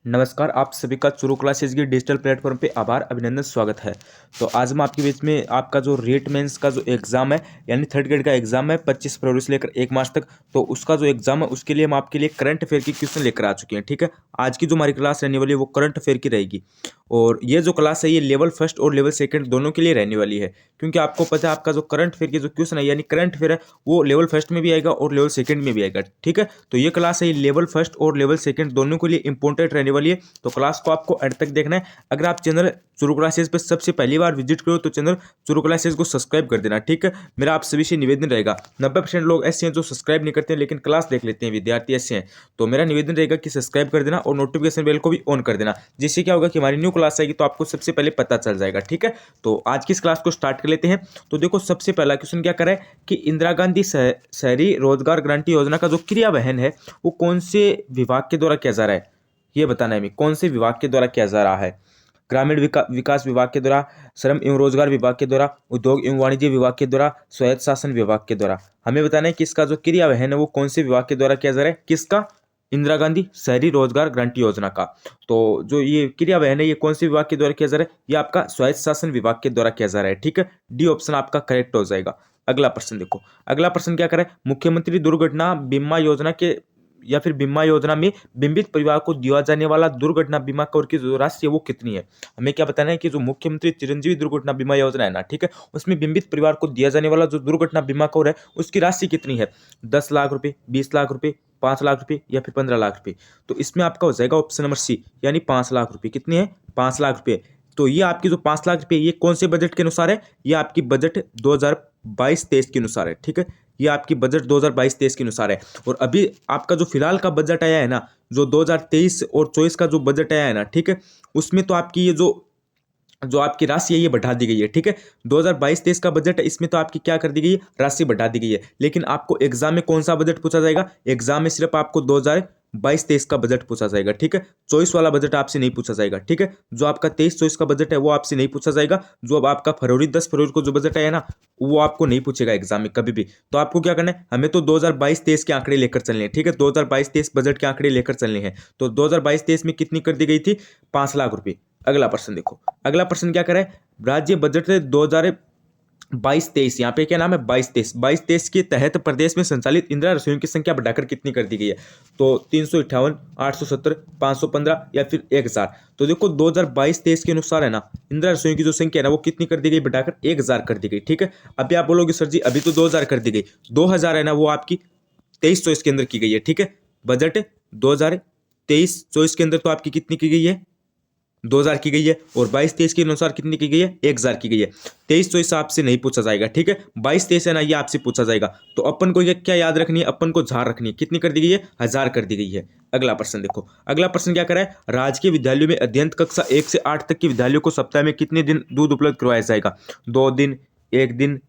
नमस्कार, आप सभी का चुरू क्लासेज की डिजिटल प्लेटफॉर्म पे आभार अभिनंदन स्वागत है। तो आज मैं आपके बीच में आपका जो रेट मेंस का जो एग्ज़ाम है यानी थर्ड ग्रेड का एग्ज़ाम है 25 फरवरी से लेकर 1 मार्च तक, तो उसका जो एग्ज़ाम है उसके लिए हम आपके लिए करंट अफेयर की क्वेश्चन लेकर आ चुके हैं। ठीक है, आज की जो हमारी क्लास रहने वाली है वो करंट अफेयर की रहेगी। और ये जो क्लास है ये लेवल फर्स्ट और लेवल सेकंड दोनों के लिए रहने वाली है, क्योंकि आपको पता है आपका जो करंट अफेयर की जो क्वेश्चन है यानी करंट अफेयर है वो लेवल फर्स्ट में भी आएगा और लेवल सेकंड में भी आएगा। ठीक है, तो ये क्लास है ये लेवल फर्स्ट और लेवल सेकंड दोनों के लिए इंपॉर्टेंट रहने वाली है। तो क्लास को आपको एंड तक देखना है। अगर आप चैनल चुरू क्लासेस पर सबसे पहली बार विजिट करो तो चैनल चुरू क्लासेस को सब्सक्राइब कर देना। ठीक है, मेरा आप सभी से निवेदन रहेगा। 90% लोग ऐसे हैं जो सब्सक्राइब नहीं करते हैं लेकिन क्लास देख लेते हैं, विद्यार्थी ऐसे हैं। तो मेरा निवेदन रहेगा कि सब्सक्राइब कर देना और नोटिफिकेशन बेल को भी ऑन कर देना, जिससे क्या होगा कि हमारी न्यू क्लास आएगी तो आपको सबसे पहले पता चल जाएगा। ठीक है, तो आज की इस क्लास को स्टार्ट कर लेते हैं। तो देखो, सबसे पहला क्वेश्चन क्या करें कि इंदिरा गांधी शहरी रोजगार गारंटी योजना का जो क्रियान्वयन है वो कौन से विभाग के द्वारा किया जा रहा है, ये बताना है हमें कौन से विभाग के द्वारा किया जा रहा है। ग्रामीण विकास विभाग के द्वारा, श्रम एवं रोजगार विभाग के द्वारा, उद्योग एवं वाणिज्य विभाग के द्वारा, स्वायत्त शासन विभाग के द्वारा। हमें बताना है कि इसका जो क्रियान्वयन है वो कौन से विभाग के द्वारा किया जा रहा है, किसका, इंदिरा गांधी शहरी रोजगार गारंटी योजना का। तो जो ये क्रियान्वयन है ये कौन से विभाग के द्वारा किया जा रहा है, ये आपका स्वायत्त शासन विभाग के द्वारा किया जा रहा है। ठीक है, डी ऑप्शन आपका करेक्ट हो जाएगा। अगला प्रश्न देखो, अगला प्रश्न क्या करे, मुख्यमंत्री दुर्घटना बीमा योजना के या फिर बीमा योजना में बीमित परिवार को दिया जाने वाला दुर्घटना बीमा कवर की जो राशि है वो कितनी है। हमें क्या बताना है कि जो मुख्यमंत्री चिरंजीवी दुर्घटना बीमा योजना है ना, ठीक है, उसमें बीमित परिवार को दिया जाने वाला जो दुर्घटना बीमा कवर है उसकी राशि कितनी है। 10 लाख रुपए, 20 लाख रुपए, 5 लाख रुपए या फिर 15 लाख रुपए। तो इसमें आपका हो जाएगा ऑप्शन नंबर सी, यानी 5 लाख रुपए। कितनी है, 5 लाख रुपए। तो ये आपकी जो 5 लाख रुपए ये कौन से बजट के अनुसार है, ये आपकी बजट 2022-23 के अनुसार है। ठीक है, ये आपकी बजट 2022-23 के अनुसार है। और अभी आपका जो फिलहाल का बजट आया है ना, जो 2023 और 24 का जो बजट आया है ना, ठीक है, उसमें तो आपकी ये जो जो आपकी राशि है ये बढ़ा दी गई है। ठीक है, 2022-23 का बजट है, इसमें तो आपकी क्या कर दी गई है, राशि बढ़ा दी गई है। लेकिन आपको एग्जाम में कौन सा बजट पूछा जाएगा, एग्जाम में सिर्फ आपको 2022-23 का बजट पूछा जाएगा। ठीक है, 24 वाला बजट आपसे नहीं पूछा जाएगा। ठीक है, जो आपका 23-24 का बजट है वो आपसे नहीं पूछा जाएगा। जो अब आपका फरवरी 10 फरवरी को जो बजट आया ना वो आपको नहीं पूछेगा एग्जाम में कभी भी। तो आपको क्या करना है, हमें तो 2022-23 के आंकड़े लेकर चलने हैं। ठीक है, 2022-23 बजट के आंकड़े लेकर चलने हैं। तो 2022-23 में कितनी कर दी गई थी, 5 लाख रुपए। अगला प्रश्न देखो, अगला प्रश्न क्या करे, राज्य बजट 2022-23, यहाँ पे क्या नाम है, 22-23 के तहत प्रदेश में संचालित इंदिरा रसोइयों की संख्या बढ़ाकर कितनी कर दी गई है। तो 358, 870, 515 या फिर 1000। तो देखो 2022-23 के अनुसार है ना, इंदिरा रसोइयों की जो संख्या है ना वो कितनी कर दी गई, बढ़ाकर 1000 कर दी गई। ठीक है, अभी आप बोलोगे सर जी अभी तो 2000 कर दी गई, 2000 है ना वो आपकी 23-24 के अंदर की गई है। ठीक है, बजट 2023-24 के अंदर तो आपकी कितनी की गई है, 2000 की गई है। और 22-23 के अनुसार कितनी की गई है, 1000 की गई है। 23-24 आपसे नहीं पूछा जाएगा। ठीक है, 22-23 है ना ये आपसे पूछा जाएगा। तो अपन को ये क्या याद रखनी है, अपन को झार रखनी है, कितनी कर दी गई है, 1000 कर दी गई है। अगला प्रश्न देखो, अगला प्रश्न क्या करा है, राजकीय विद्यालयों में अध्ययन कक्षा 1 से 8 तक के विद्यालयों को सप्ताह में कितने दिन दूध उपलब्ध करवाया जाएगा। 2 दिन, 1 दिन,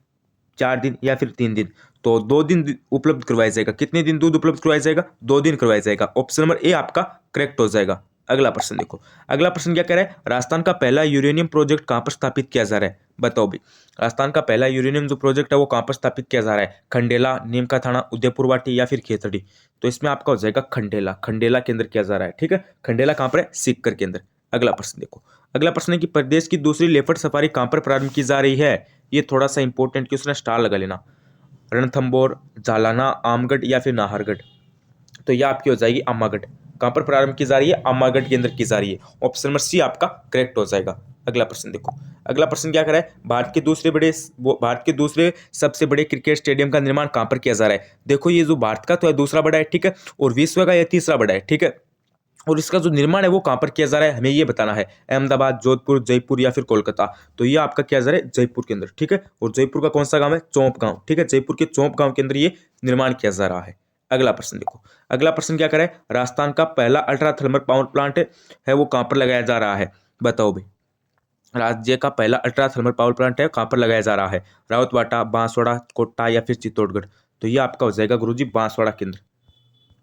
4 दिन या फिर 3 दिन। तो 2 दिन उपलब्ध करवाया जाएगा। कितने दिन दूध उपलब्ध करवाया जाएगा, 2 दिन करवाया जाएगा। ऑप्शन नंबर ए आपका करेक्ट हो जाएगा। अगला प्रश्न देखो, अगला प्रश्न क्या कह रहा है, राजस्थान का पहला यूरेनियम प्रोजेक्ट कहां पर स्थापित किया जा रहा है, बताओ भी। राजस्थान का पहला यूरेनियम जो प्रोजेक्ट है वो कहां पर स्थापित किया जा रहा है, खंडेला, नीमका थाना, उदयपुर वाटी या फिर खेतड़ी। तो इसमें आपका हो जाएगा खंडेला, खंडेला के अंदर किया जा रहा है। ठीक है, खंडेला कहां पर है, सीकर के अंदर। अगला प्रश्न देखो, अगला प्रश्न है कि प्रदेश की दूसरी लेपर्ड सफारी कहां पर प्रारंभ की जा रही है। ये थोड़ा सा इंपॉर्टेंट क्वेश्चन है, स्टार लगा लेना। रणथंबोर, जालाना, आमगढ़ या फिर नाहरगढ़। तो यह आपकी हो जाएगी आमागढ़। कहां पर प्रारंभ की जा रही है, आमागढ़ के अंदर की जा रही है। ऑप्शन नंबर सी आपका करेक्ट हो जाएगा। अगला प्रश्न देखो, अगला प्रश्न क्या कर रहा है, भारत के दूसरे सबसे बड़े क्रिकेट स्टेडियम का निर्माण कहां पर किया जा रहा है। देखो ये जो भारत का तो है दूसरा बड़ा है, ठीक है, और विश्व का यह तीसरा बड़ा है। ठीक है, और इसका जो निर्माण है वो कहां पर किया जा रहा है, हमें ये बताना है। अहमदाबाद, जोधपुर, जयपुर या फिर कोलकाता। तो ये आपका किया जा रहा है जयपुर के अंदर। ठीक है, और जयपुर का कौन सा गांव है, चौंप गांव। ठीक है, जयपुर के चौंप गांव के अंदर ये निर्माण किया जा रहा है। अगला प्रश्न देखो, अगला प्रश्न क्या करे, राजस्थान का पहला अल्ट्रा थर्मल पावर प्लांट है वो कहां पर लगाया जा रहा है, बताओ भाई। राज्य का पहला अल्ट्रा थर्मल पावर प्लांट है कहां पर लगाया जा रहा है, रावतवाटा, बांसवाड़ा, कोटा या फिर चित्तौड़गढ़। तो ये आपका हो जाएगा गुरुजी बांसवाड़ा के अंदर।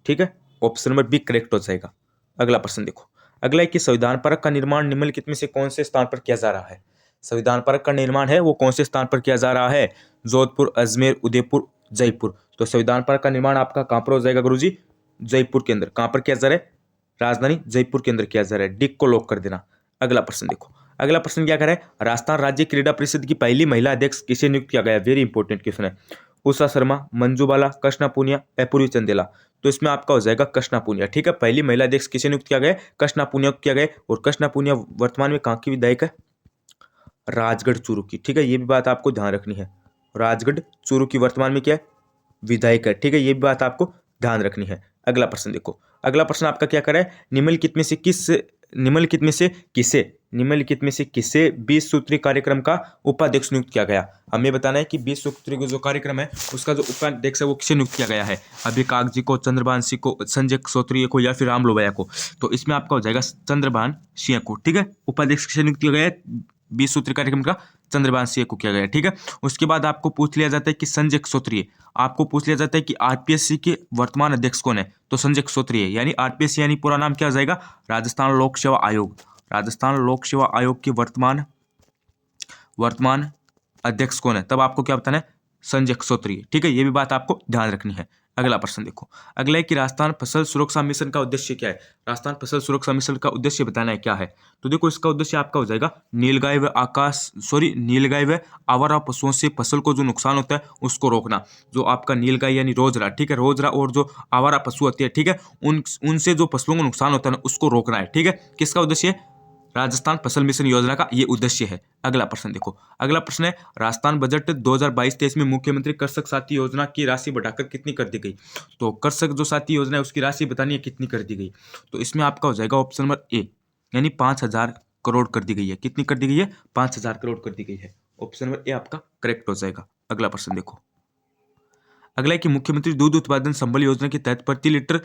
ठीक है, ऑप्शन नंबर बी करेक्ट हो जाएगा। अगला प्रश्न देखो, अगला है कि संविधान परक का निर्माण निम्नलिखित में से कौन से स्थान पर किया जा रहा है। संविधान परक का निर्माण है वो कौन से स्थान पर किया जा रहा है, जोधपुर, अजमेर, उदयपुर, जयपुर। तो संविधान परक का निर्माण आपका कहां पर हो जाएगा गुरुजी, जयपुर के अंदर। कहां पर किया जा रहा है, राजधानी जयपुर के अंदर किया जा रहा है। डी को लॉक कर देना। अगला प्रश्न देखो, अगला प्रश्न क्या करे, राजस्थान राज्य क्रीड़ा परिषद की पहली महिला अध्यक्ष किसे नियुक्त किया गया? वेरी इंपॉर्टेंट क्वेश्चन है। उषा शर्मा, मंजू बाला, कृष्णा पूनिया या पूर्वी चंदेला? तो इसमें आपका हो जाएगा कृष्णा पूनिया। ठीक है, पहली महिला अध्यक्ष किसे नियुक्त किया गया? कृष्णा पूनिया को किया गया। और कृष्णा पूनिया वर्तमान में कहाँ की विधायक है? राजगढ़ चूरू की। ठीक है, ये भी बात आपको ध्यान रखनी है। राजगढ़ चूरू की वर्तमान में क्या है? विधायक है। ठीक है, ये भी बात आपको ध्यान रखनी है। अगला प्रश्न देखो, अगला प्रश्न आपका क्या करे, निम्नलिखित में से किसे 20 सूत्री कार्यक्रम का उपाध्यक्ष नियुक्त किया गया? हमें बताना है कि 20 सूत्री का जो कार्यक्रम है उसका जो उपाध्यक्ष है वो किसे नियुक्त किया गया है? अभी कागजी को, चंद्रभान सिंह को, संजय क्षत्रिय को या फिर राम लोभया को? तो इसमें आपका हो जाएगा चंद्रभान सिंह को। ठीक है, उपाध्यक्ष किसे नियुक्त किया गया है 20 सूत्री कार्यक्रम का? चंद्रभान सिंह को किया गया। ठीक है, उसके बाद आपको पूछ लिया जाता है कि संजय क्षत्रिय, आपको पूछ लिया जाता है कि आरपीएससी के वर्तमान अध्यक्ष कौन है? तो संजय क्षत्रिय, यानी आरपीएससी यानी पूरा नाम क्या हो जाएगा? राजस्थान लोक सेवा आयोग। राजस्थान लोक सेवा आयोग के वर्तमान अध्यक्ष कौन है? तब आपको क्या बताना है? संजय क्षत्रिय। ठीक है, ये भी बात आपको ध्यान रखनी है। अगला प्रश्न देखो, अगला है कि राजस्थान फसल सुरक्षा मिशन का उद्देश्य क्या है? राजस्थान फसल सुरक्षा मिशन का उद्देश्य बताना है क्या है? तो देखो, इसका उद्देश्य आपका हो जाएगा नीलगाय व आवारा पशुओं से फसल को जो नुकसान होता है उसको रोकना। जो आपका नीलगाय यानी रोजरा, ठीक है, रोजरा और जो आवारा पशु होती है, ठीक है, उनसे जो फसलों को नुकसान होता है ना उसको रोकना है। ठीक है, किसका उद्देश्य है? राजस्थान फसल मिशन योजना का ये उद्देश्य है। अगला प्रश्न देखो, अगला प्रश्न है राजस्थान बजट 2022-23 में मुख्यमंत्री कृषक साथी योजना की राशि बढ़ाकर कितनी कर दी गई? तो कृषक जो साथी योजना है उसकी राशि बतानी है कितनी कर दी गई? तो इसमें आपका हो जाएगा ऑप्शन नंबर ए, यानी 5,000 करोड़ कर दी गई है। कितनी कर दी गई है? 5,000 करोड़ कर दी गई है। ऑप्शन नंबर ए आपका करेक्ट हो जाएगा। अगला प्रश्न देखो, अगला है कि मुख्यमंत्री दूध उत्पादन संबल योजना के तहत प्रति लीटर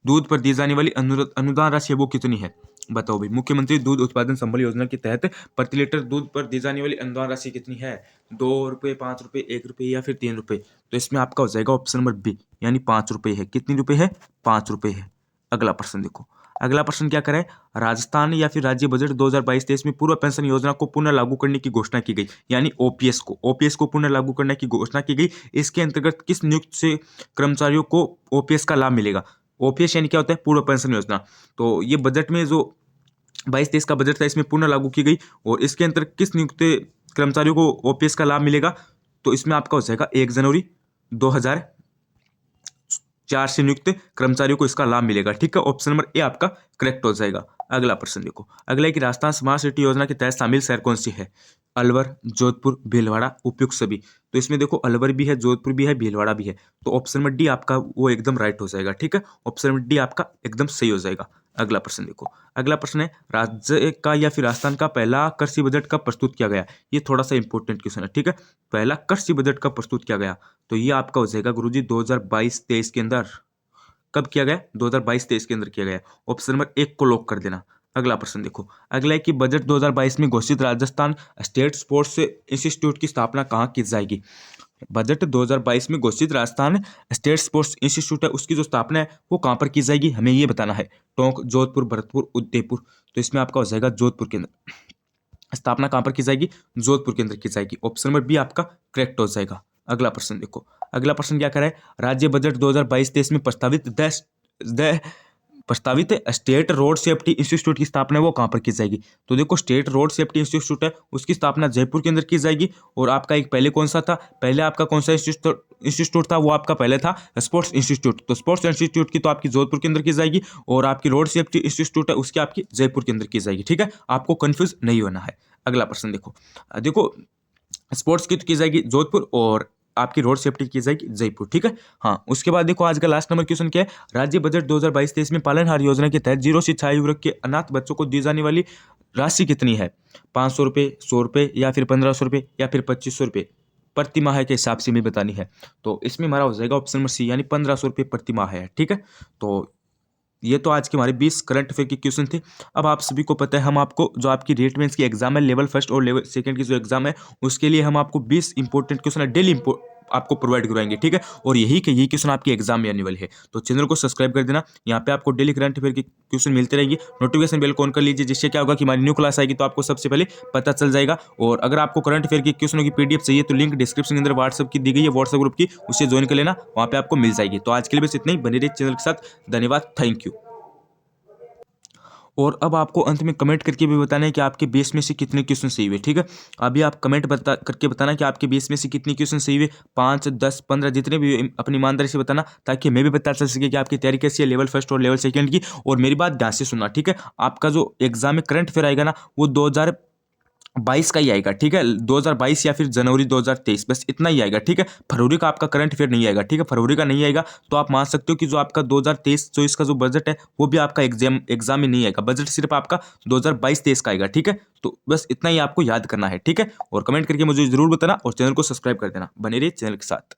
दूध पर दी जाने वाली अनुदान राशि है वो कितनी है? बताओ भाई, मुख्यमंत्री दूध उत्पादन संबल योजना के तहत प्रति लीटर दूध पर दी जाने वाली अनुदान राशि कितनी है? 2 रुपये, 5 रुपये, 1 रुपये या फिर 3 रुपये? तो इसमें आपका हो जाएगा ऑप्शन नंबर बी, यानी 5 रुपये है। कितनी रुपये है? 5 रुपये है। अगला प्रश्न देखो, अगला प्रश्न क्या करें, राजस्थान या फिर राज्य बजट 2022-23 में पूर्व पेंशन योजना को पुनः लागू करने की घोषणा की गई, यानी ओपीएस को पुनः लागू करने की घोषणा की गई। इसके अंतर्गत किस नियुक्त से कर्मचारियों को ओपीएस का लाभ मिलेगा? ओपीएस यानी क्या होता है? पूर्व पेंशन योजना। तो ये बजट में जो 22-23 का बजट था इसमें पुनः लागू की गई, और इसके अंतर्गत किस नियुक्त कर्मचारियों को ओपीएस का लाभ मिलेगा? तो इसमें आपका हो जाएगा 1 जनवरी 2004 से नियुक्त कर्मचारियों को इसका लाभ मिलेगा। ठीक है, ऑप्शन नंबर ए आपका करेक्ट हो जाएगा। अगला प्रश्न देखो, अगला है कि राजस्थान स्मार्ट सिटी योजना के तहत शामिल शहर कौन सी है? अलवर, जोधपुर, भीलवाड़ा, उपयुक्त सभी? तो इसमें देखो अलवर भी है, जोधपुर भी है, भीलवाड़ा भी है। तो ऑप्शन नंबर डी आपका वो एकदम राइट हो जाएगा। ठीक है, ऑप्शन नंबर डी आपका एकदम सही हो जाएगा। अगला प्रश्न देखो, अगला प्रश्न है राज्य का या फिर राजस्थान का पहला कृषि बजट कब प्रस्तुत किया गया? ये थोड़ा सा इंपॉर्टेंट क्वेश्चन है। ठीक है, पहला कृषि बजट कब प्रस्तुत किया गया? तो ये आपका हो जाएगा गुरुजी 2022-23 के अंदर। कब किया गया? 2022-23 के अंदर किया गया। ऑप्शन नंबर 1 को लॉक कर देना। अगला प्रश्न देखो, अगला है कि बजट 2022 में घोषित राजस्थान स्टेट स्पोर्ट्स इंस्टीट्यूट की स्थापना कहाँ की जाएगी? बजट 2022 में घोषित राजस्थान स्टेट स्पोर्ट्स इंस्टीट्यूट है उसकी जो स्थापना है वो कहाँ पर की जाएगी? हमें ये बताना है। टोंक, जोधपुर, भरतपुर, उदयपुर? तो इसमें आपका हो जाएगा जोधपुर के अंदर। स्थापना कहाँ पर की जाएगी? जोधपुर के अंदर की जाएगी। ऑप्शन नंबर बी आपका करेक्ट हो जाएगा। अगला प्रश्न देखो, अगला प्रश्न क्या करे, राज्य बजट 2022-23 में प्रस्तावित स्टेट रोड सेफ्टी इंस्टीट्यूट की स्थापना है वो कहाँ पर की जाएगी? तो देखो स्टेट रोड सेफ्टी इंस्टीट्यूट है उसकी स्थापना जयपुर के अंदर की जाएगी। और आपका एक पहले कौन सा था? पहले आपका कौन सा इंस्टीट्यूट था? वो आपका पहले था स्पोर्ट्स इंस्टीट्यूट। तो स्पोर्ट्स इंस्टीट्यूट की तो आपकी जोधपुर के अंदर की जाएगी, और आपकी रोड सेफ्टी इंस्टीट्यूट है उसकी आपकी जयपुर के अंदर की जाएगी। ठीक है, आपको कंफ्यूज नहीं होना है। अगला प्रश्न देखो, देखो स्पोर्ट्स की जाएगी जोधपुर और आपकी रोड सेफ्टी की जाएगी जयपुर। ठीक है, हाँ। उसके बाद देखो आज का लास्ट नंबर क्वेश्चन क्या है, राज्य बजट 2022-23 में पालनहार योजना के तहत 0 शिक्षा आयु वर्ग के अनाथ बच्चों को दी जाने वाली राशि कितनी है? 500 रुपये, 100 रुपये या फिर 1500 रुपये या फिर 2500 रुपये प्रति माह के हिसाब से में बतानी है। तो इसमें हमारा हो जाएगा ऑप्शन नंबर सी, यानी 1500 रुपये प्रति माह है। ठीक है, तो ये तो आज के हमारे 20 करंट अफेयर के क्वेश्चन थे। अब आप सभी को पता है हम आपको जो आपकी रेट मेंस की एग्जाम है लेवल फर्स्ट और लेवल सेकंड की जो एग्जाम है उसके लिए हम आपको 20 इंपॉर्टेंट क्वेश्चन है डेली आपको प्रोवाइड करवाएंगे। ठीक है, और यही क्वेश्चन आपकी एग्जाम में आने वाली है। तो चैनल को सब्सक्राइब कर देना, यहाँ पे आपको डेली करंट अफेयर के क्वेश्चन मिलते रहेंगे। नोटिफिकेशन बेल को ऑन कर लीजिए, जिससे क्या होगा कि हमारी न्यू क्लास आएगी तो आपको सबसे पहले पता चल जाएगा। और अगर आपको करंट अफेयर के क्वेश्चनों की पीडीएफ चाहिए तो लिंक डिस्क्रिप्शन के अंदर व्हाट्सएप की दी गई है, व्हाट्सएप ग्रुप की, उसे ज्वाइन कर लेना, वहाँ पे आपको मिल जाएगी। तो आज के लिए बस इतना ही, बने रहिए चैनल के साथ। धन्यवाद, थैंक यू। और अब आपको अंत में कमेंट करके भी बताना है कि आपके बेस में से कितने क्वेश्चन सही हुए। ठीक है, अभी आप कमेंट करके बताना कि आपके बेस में से कितने क्वेश्चन सही हुए, 5, 10, 15 जितने भी अपनी ईमानदारी से बताना, ताकि मैं भी पता चल सके कि आपकी तैयारी कैसी है लेवल फर्स्ट और लेवल सेकंड की। और मेरी बात ध्यान से सुनना, ठीक है, आपका जो एग्जाम में करंट अफेयर आएगा ना वो 2022 का ही आएगा। ठीक है, 2022 या फिर जनवरी 2023, बस इतना ही आएगा। ठीक है, फरवरी का आपका करंट अफेयर नहीं आएगा। ठीक है, फरवरी का नहीं आएगा तो आप मान सकते हो कि जो आपका 2023-24 का जो बजट है वो भी आपका एग्जाम में नहीं आएगा। बजट सिर्फ आपका 2022-23 का आएगा। ठीक है, तो बस इतना ही आपको याद करना है। ठीक है, और कमेंट करके मुझे जरूर बताना और चैनल को सब्सक्राइब कर देना। बने रहिए चैनल के साथ।